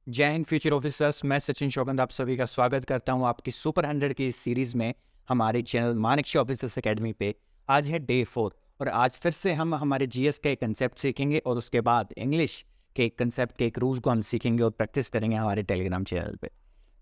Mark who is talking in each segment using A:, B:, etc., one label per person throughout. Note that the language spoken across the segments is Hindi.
A: जय हिंद फ्यूचर ऑफिसर्स। मैं सचिन शौकंद आप सभी का स्वागत करता हूं आपकी सुपर 100 की इस सीरीज़ में हमारे चैनल मानिकशा ऑफिसर्स एकेडमी पे। आज है डे 4 और आज फिर से हम हमारे जीएस का एक कंसेप्ट सीखेंगे और उसके बाद इंग्लिश के एक कंसेप्ट के एक रूल को हम सीखेंगे और प्रैक्टिस करेंगे हमारे टेलीग्राम चैनल पे।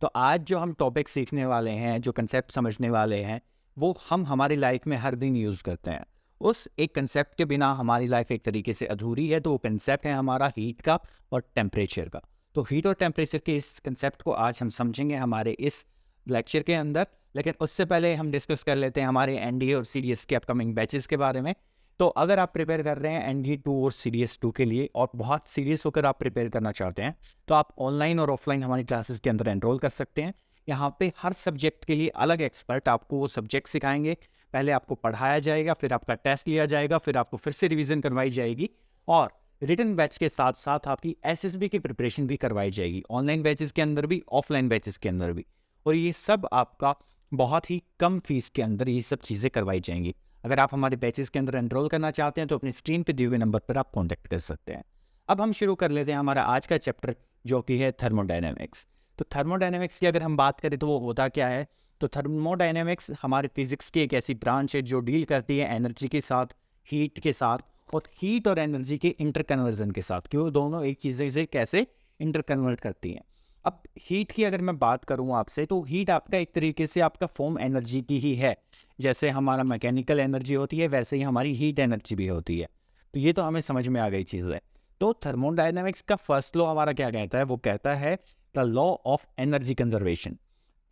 A: तो आज जो हम टॉपिक सीखने वाले हैं, जो कंसेप्ट समझने वाले हैं, वो हम हमारी लाइफ में हर दिन यूज़ करते हैं। उस एक कंसेप्ट के बिना हमारी लाइफ एक तरीके से अधूरी है। तो वो कंसेप्ट है हमारा हीट का और टेम्परेचर का। तो हीट और टेम्परेचर के इस कंसेप्ट को आज हम समझेंगे हमारे इस लेक्चर के अंदर। लेकिन उससे पहले हम डिस्कस कर लेते हैं हमारे एनडीए और सीडीएस के अपकमिंग बैचेस के बारे में। तो अगर आप प्रिपेयर कर रहे हैं एनडीए 2 और सीडीएस 2 के लिए और बहुत सीरियस होकर आप प्रिपेयर करना चाहते हैं, तो आप ऑनलाइन और ऑफलाइन हमारी क्लासेस के अंदर एनरोल कर सकते हैं। यहाँ पे हर सब्जेक्ट के लिए अलग एक्सपर्ट आपको वो सब्जेक्ट सिखाएंगे। पहले आपको पढ़ाया जाएगा, फिर आपका टेस्ट लिया जाएगा, फिर आपको फिर से रिवीजन करवाई जाएगी और रिटन बैच के साथ साथ आपकी एसएसबी की प्रिपरेशन भी करवाई जाएगी, ऑनलाइन बैचेस के अंदर भी, ऑफलाइन बैचेस के अंदर भी। और ये सब आपका बहुत ही कम फीस के अंदर ये सब चीज़ें करवाई जाएंगी। अगर आप हमारे बैचेस के अंदर एनरोल करना चाहते हैं तो अपनी स्क्रीन पे दिए हुए नंबर पर आप कॉन्टैक्ट कर सकते हैं। अब हम शुरू कर लेते हैं हमारा आज का चैप्टर, जो कि है थर्मोडायनेमिक्स। तो थर्मोडायनेमिक्स की अगर हम बात करें तो वो होता क्या है? तो थर्मोडायनेमिक्स हमारे फिजिक्स की एक ऐसी ब्रांच है जो डील करती है एनर्जी के साथ, हीट के साथ और हीट और एनर्जी के इंटर कन्वर्जन के साथ, कि वो दोनों एक चीज़ से कैसे इंटर कन्वर्ट करती हैं। अब हीट की अगर मैं बात करूं आपसे, तो हीट आपका एक तरीके से आपका फॉर्म एनर्जी की ही है। जैसे हमारा मैकेनिकल एनर्जी होती है, वैसे ही हमारी हीट एनर्जी भी होती है। तो ये तो हमें समझ में आ गई चीज़ है। तो थर्मोडायनेमिक्स का फर्स्ट लॉ हमारा क्या कहता है? वो कहता है the law of energy conservation.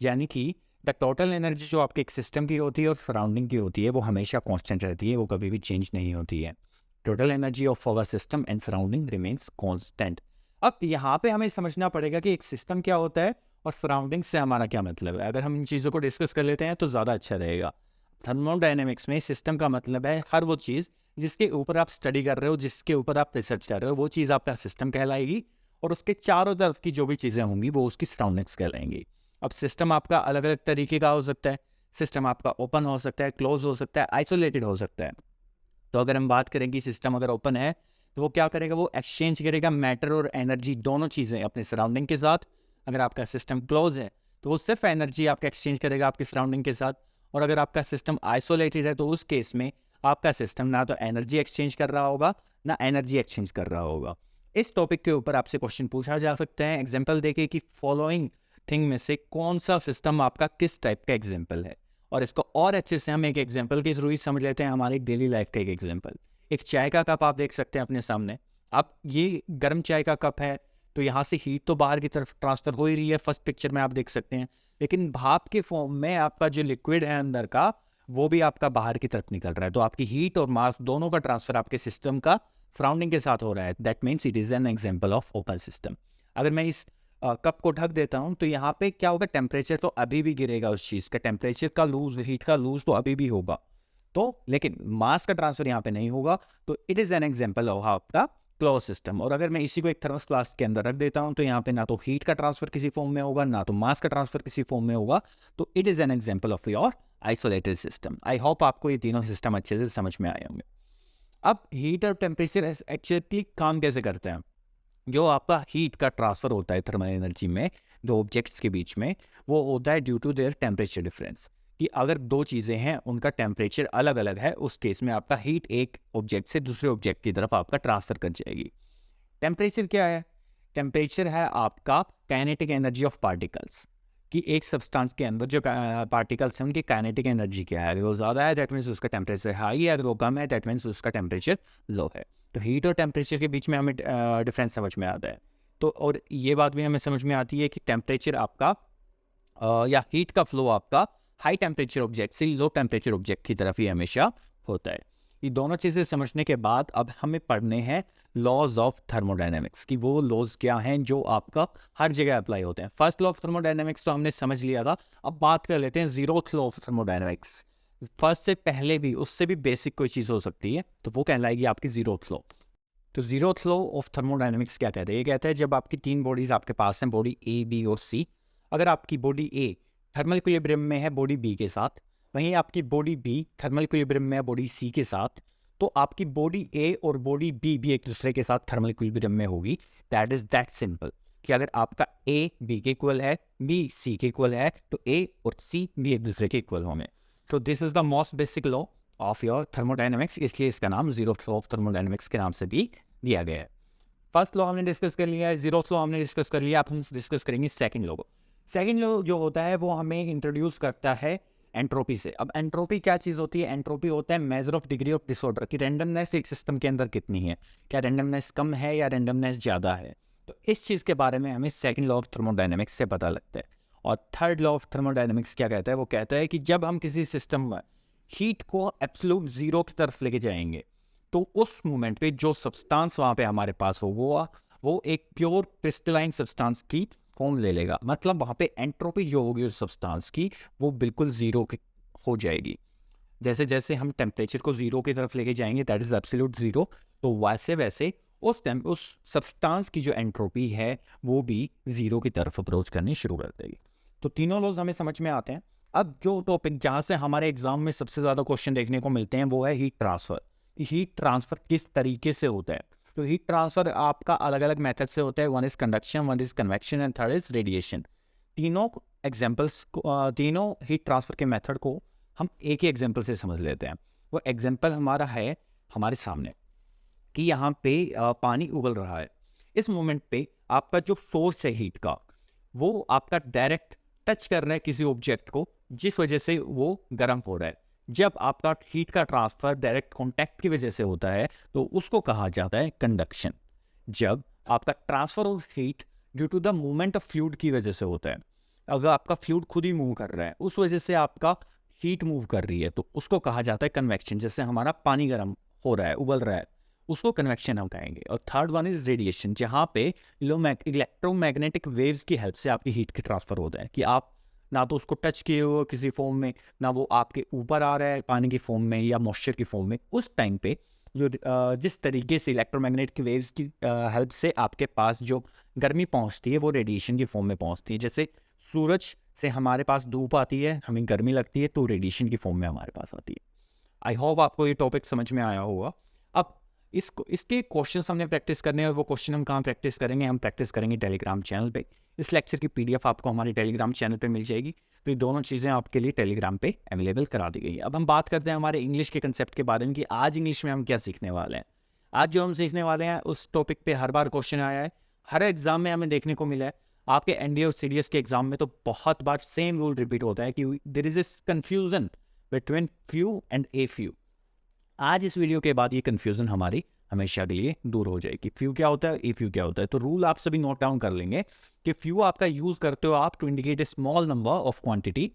A: यानी कि द टोटल एनर्जी जो आपके एक सिस्टम की होती है और सराउंडिंग की होती है, वो हमेशा कांस्टेंट रहती है, वो कभी भी चेंज नहीं होती है। Total energy of our system and surrounding remains constant. अब यहाँ पे हमें समझना पड़ेगा कि एक सिस्टम क्या होता है और सराउंडिंग से हमारा क्या मतलब है। अगर हम इन चीज़ों को डिस्कस कर लेते हैं तो ज़्यादा अच्छा रहेगा। थर्मोडायनेमिक्स में सिस्टम का मतलब है हर वो चीज़ जिसके ऊपर आप स्टडी कर रहे हो, जिसके ऊपर आप रिसर्च कर रहे हो, वो चीज़ आपका सिस्टम कहलाएगी और उसके चारों तरफ की जो भी चीज़ें होंगी वो उसकी सराउंडिंग्स कहलाएंगी। अब सिस्टम आपका अलग अलग तरीके का हो सकता है। सिस्टम आपका ओपन हो सकता है, क्लोज हो सकता है, आइसोलेटेड हो सकता है। तो अगर हम बात करें कि सिस्टम अगर ओपन है तो वो क्या करेगा? वो एक्सचेंज करेगा मैटर और एनर्जी, दोनों चीज़ें अपने सराउंडिंग के साथ। अगर आपका सिस्टम क्लोज है तो वो सिर्फ एनर्जी आपका एक्सचेंज करेगा आपकी सराउंडिंग के साथ। और अगर आपका सिस्टम आइसोलेटेड है तो उस केस में आपका सिस्टम ना तो एनर्जी एक्सचेंज कर रहा होगा, ना एनर्जी एक्सचेंज कर रहा होगा। इस टॉपिक के ऊपर आपसे क्वेश्चन पूछा जा सकता है एग्जाम्पल देके कि फॉलोइंग थिंग में से कौन सा सिस्टम आपका किस टाइप का एग्जाम्पल है। और इसको और अच्छे से हम एक एग्जाम्पल के थ्रू ही समझ लेते हैं, हमारी डेली लाइफ का एक एग्जाम्पल। एक चाय का कप आप देख सकते हैं अपने सामने। अब ये गर्म चाय का कप है तो यहाँ से हीट तो बाहर की तरफ ट्रांसफर हो ही रही है, फर्स्ट पिक्चर में आप देख सकते हैं। लेकिन भाप के फॉर्म में आपका जो लिक्विड है अंदर का, वो भी आपका बाहर की तरफ निकल रहा है। तो आपकी हीट और मास दोनों का ट्रांसफर आपके सिस्टम का सराउंडिंग के साथ हो रहा है। That means it is an example of open system. अगर मैं इस कप को ढक देता हूँ तो यहाँ पे क्या होगा? टेम्परेचर तो अभी भी गिरेगा, उस चीज़ का टेम्परेचर का लूज, हीट का लूज तो अभी भी होगा। तो लेकिन मास का ट्रांसफर यहाँ पे नहीं होगा। तो it is an example of आपका क्लोज सिस्टम। और अगर मैं इसी को एक थर्मस फ्लास्क के अंदर रख देता हूँ तो यहाँ पे ना तो हीट का ट्रांसफर किसी फॉर्म में होगा, ना तो मास का ट्रांसफर किसी फॉर्म में होगा। तो it is an example of your isolated system. I hope आपको ये तीनों सिस्टम अच्छे से समझ में आए होंगे। अब हीट और टेम्परेचर एक्चुअली काम कैसे करते हैं? जो आपका हीट का ट्रांसफर होता है थर्मल एनर्जी में दो ऑब्जेक्ट्स के बीच में, वो होता है due to their temperature difference. कि अगर दो चीज़ें हैं उनका टेम्परेचर अलग अलग है, उस केस में आपका हीट एक ऑब्जेक्ट से दूसरे ऑब्जेक्ट की तरफ आपका ट्रांसफर कर जाएगी। टेम्परेचर क्या है? टेम्परेचर है आपका काइनेटिक एनर्जी ऑफ पार्टिकल्स। कि एक सब्सटेंस के अंदर जो पार्टिकल्स हैं उनकी काइनेटिक एनर्जी क्या है। अगर वो ज़्यादा है दैट मीन्स उसका टेम्परेचर हाई है, अगर वो कम है दैट मीन्स उसका टेम्परेचर लो है। तो हीट और टेम्परेचर के बीच में हमें डिफरेंस समझ में आता है। तो और ये बात भी हमें समझ में आती है कि टेम्परेचर आपका या हीट का फ्लो आपका हाई टेम्परेचर ऑब्जेक्ट से लो टेम्परेचर ऑब्जेक्ट की तरफ ही हमेशा होता है। ये दोनों चीज़ें समझने के बाद अब हमें पढ़ने हैं लॉज ऑफ थर्मोडायनेमिक्स की। वो लॉज क्या हैं जो आपका हर जगह अप्लाई होते हैं। फर्स्ट लॉ ऑफ थर्मोडायनेमिक्स तो हमने समझ लिया था। अब बात कर लेते हैं zeroth law of thermodynamics. First से पहले भी, उससे भी बेसिक कोई चीज़ हो सकती है, तो वो कहलाएगी आपकी जीरोथ लॉ। तो जीरोथ लॉ ऑफ थर्मोडायनेमिक्स क्या कहते हैं? ये कहता है जब आपकी तीन बॉडीज आपके पास हैं, बॉडी ए, बी और सी। अगर आपकी बॉडी ए थर्मल इक्विलिब्रियम में है बॉडी बी के साथ, वहीं आपकी बॉडी बी थर्मल इक्विलिब्रियम में है बॉडी सी के साथ, तो आपकी बॉडी ए और बॉडी बी भी एक दूसरे के साथ थर्मल इक्विलिब्रियम में होगी। That is that simple. कि अगर आपका ए बी के इक्वल है, बी सी के इक्वल है, तो ए और सी भी एक दूसरे के इक्वल होंगे। तो this is the most basic law of your thermodynamics, इसलिए इसका नाम जीरोथ लॉ ऑफ थर्मोडाइनमिक्स के नाम से भी दिया गया है। फर्स्ट लॉ हमने डिस्कस कर लिया है, जीरोथ लॉ हमने डिस्कस कर लिया, अब हम डिस्कस करेंगे सेकंड लॉ को। सेकंड लॉ जो होता है वो हमें इंट्रोड्यूस करता है एंट्रोपी से। अब एंट्रोपी क्या चीज़ होती है? एंट्रोपी होता है measure of degree of disorder, कि रैंडमनेस एक सिस्टम के अंदर कितनी है, क्या रैंडमनेस कम है या रैंडमनेस ज़्यादा है। तो इस चीज़ के बारे में हमें सेकंड लॉ ऑफ थर्मोडायनेमिक्स से पता लगता है। और थर्ड लॉ ऑफ थर्मोडायनेमिक्स क्या कहता है? वो कहता है कि जब हम किसी सिस्टम में हीट को एब्सोल्यूट जीरो की तरफ लेके जाएंगे, तो उस मोमेंट पे जो सब्सटेंस वहाँ पे हमारे पास हो वो एक प्योर क्रिस्टलाइन सब्सटेंस की फॉर्म ले लेगा। मतलब वहाँ पे एंट्रोपी जो होगी उस सब्सटेंस की वो बिल्कुल जीरो हो जाएगी। जैसे जैसे हम टेम्परेचर को जीरो की तरफ लेके जाएंगे, दैट इज एब्सोल्यूट जीरो, तो वैसे वैसे उस सब्सटेंस की जो एंट्रोपी है वो भी जीरो की तरफ अप्रोच करनी शुरू कर देगी। तो तीनों लॉज हमें समझ में आते हैं। अब जो टॉपिक जहाँ से हमारे एग्जाम में सबसे ज़्यादा क्वेश्चन देखने को मिलते हैं वो है हीट ट्रांसफ़र। हीट ट्रांसफ़र किस तरीके से होता है? तो हीट ट्रांसफ़र आपका अलग अलग मेथड से होता है। One is conduction, one is convection and third is radiation. तीनों एग्जाम्पल्स को, तीनों हीट ट्रांसफ़र के मेथड को हम एक ही एग्जाम्पल से समझ लेते हैं। वो एग्जाम्पल हमारा है हमारे सामने कि यहाँ पे पानी उबल रहा है। इस मोमेंट पे आपका जो सोर्स है हीट का, वो आपका डायरेक्ट टच कर रहा है किसी ऑब्जेक्ट को, जिस वजह से वो गर्म हो रहा है। जब आपका हीट का ट्रांसफर डायरेक्ट कांटेक्ट की वजह से होता है तो उसको कहा जाता है कंडक्शन। जब आपका transfer of heat due to the movement of fluid की वजह से होता है, अगर आपका फ्लूइड खुद ही मूव कर रहा है, उस वजह से आपका हीट मूव कर रही है, तो उसको कहा जाता है कन्वेक्शन। जैसे हमारा पानी गर्म हो रहा है, उबल रहा है, उसको कन्वेक्शन हम कहेंगे। और थर्ड वन इज रेडिएशन, जहाँ पे इलेक्ट्रोमैग्नेटिक वेव्स की हेल्प से आपकी हीट के ट्रांसफर होता है, कि आप ना तो उसको टच किए हो किसी फॉर्म में, ना वो आपके ऊपर आ रहा है पानी की फॉर्म में या मॉइस्चर की फॉर्म में। उस टाइम पे जो जिस तरीके से इलेक्ट्रोमैग्नेटिक वेव्स की हेल्प से आपके पास जो गर्मी पहुंचती है वो रेडिएशन की फॉर्म में पहुंचती है। जैसे सूरज से हमारे पास धूप आती है, हमें गर्मी लगती है, तो रेडिएशन की फॉर्म में हमारे पास आती है। आई होप आपको ये टॉपिक समझ में आया होगा। अब इसके क्वेश्चंस हमने प्रैक्टिस करने हैं, और वो क्वेश्चन हम कहाँ प्रैक्टिस करेंगे? हम प्रैक्टिस करेंगे टेलीग्राम चैनल पे। इस लेक्चर की पीडीएफ आपको हमारे टेलीग्राम चैनल पे मिल जाएगी। तो ये दोनों चीज़ें आपके लिए टेलीग्राम पे अवेलेबल करा दी गई है। अब हम बात करते हैं हमारे इंग्लिश के कंसेप्ट के बारे में कि आज इंग्लिश में हम क्या सीखने वाले हैं। आज जो हम सीखने वाले हैं उस टॉपिक पे हर बार क्वेश्चन आया है, हर एग्जाम में हमें देखने को मिला है। आपके एनडीए और सीडीएस के एग्जाम में तो बहुत बार सेम रूल रिपीट होता है कि there is this confusion between few and a few. आज इस वीडियो के बाद ये कंफ्यूजन हमारी हमेशा के लिए दूर हो जाएगी। फ्यू क्या होता है, ए फ्यू क्या होता है। तो रूल आप सभी नोट डाउन कर लेंगे कि फ्यू आपका यूज करते हो आप to indicate a small number of quantity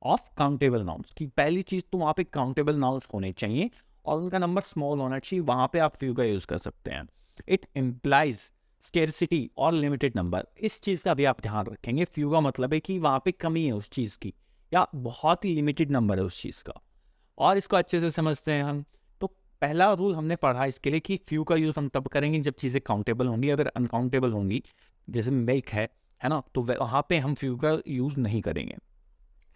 A: of countable nouns. की पहली चीज तो वहाँ पे काउंटेबल नाउन्स होने चाहिए और उनका नंबर स्मॉल होना चाहिए, वहाँ पे आप फ्यू का यूज कर सकते हैं। इट इम्प्लाइज स्केर्सिटी और लिमिटेड नंबर, इस चीज का भी आप ध्यान रखेंगे। फ्यू का मतलब है कि वहाँ पे कमी है उस चीज की या बहुत ही लिमिटेड नंबर है उस चीज का, और इसको अच्छे से समझते हैं हम। पहला रूल हमने पढ़ा इसके लिए कि फ्यू का यूज़ हम तब करेंगे जब चीज़ें काउंटेबल होंगी। अगर अनकाउंटेबल होंगी जैसे मिल्क है ना, तो वहाँ पे हम फ्यू का यूज़ नहीं करेंगे।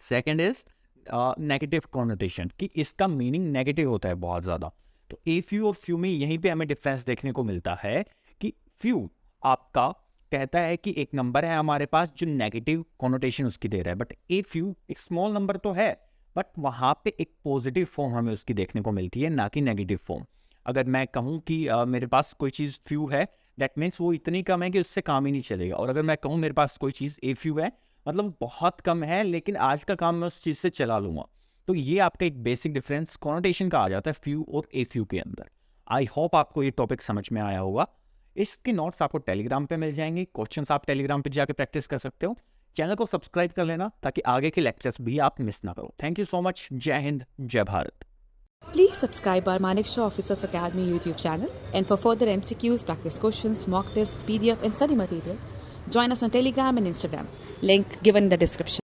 A: सेकंड इज नेगेटिव कॉनोटेशन, कि इसका मीनिंग नेगेटिव होता है बहुत ज़्यादा। तो ए फ्यू और फ्यू में यहीं पे हमें डिफरेंस देखने को मिलता है कि फ्यू आपका कहता है कि एक नंबर है हमारे पास जो नेगेटिव कॉनोटेशन उसकी दे रहा है, बट ए फ्यू एक स्मॉल नंबर तो है, बट वहाँ पे एक पॉजिटिव फॉर्म हमें उसकी देखने को मिलती है, ना कि नेगेटिव फॉर्म। अगर मैं कहूँ कि मेरे पास कोई चीज़ फ्यू है, दैट मीन्स वो इतनी कम है कि उससे काम ही नहीं चलेगा। और अगर मैं कहूँ मेरे पास कोई चीज़ ए फ्यू है, मतलब बहुत कम है लेकिन आज का काम मैं उस चीज़ से चला लूँगा। तो ये आपका एक बेसिक डिफरेंस कॉनोटेशन का आ जाता है फ्यू और ए फ्यू के अंदर। आई होप आपको ये टॉपिक समझ में आया होगा। इसके नोट्स आपको टेलीग्राम पे मिल जाएंगे, क्वेश्चंस आप टेलीग्राम पे जाके प्रैक्टिस कर सकते हो। चैनल को सब्सक्राइब कर लेना ताकि आगे के लेक्चर्स भी आप मिस ना करो। Thank you so much. जय हिंद, जय Bharat.
B: Please subscribe our Manekshaw Officers Academy YouTube channel, and for further MCQs, practice questions, mock tests, PDF and study material, join us on Telegram and Instagram. Link given in the description.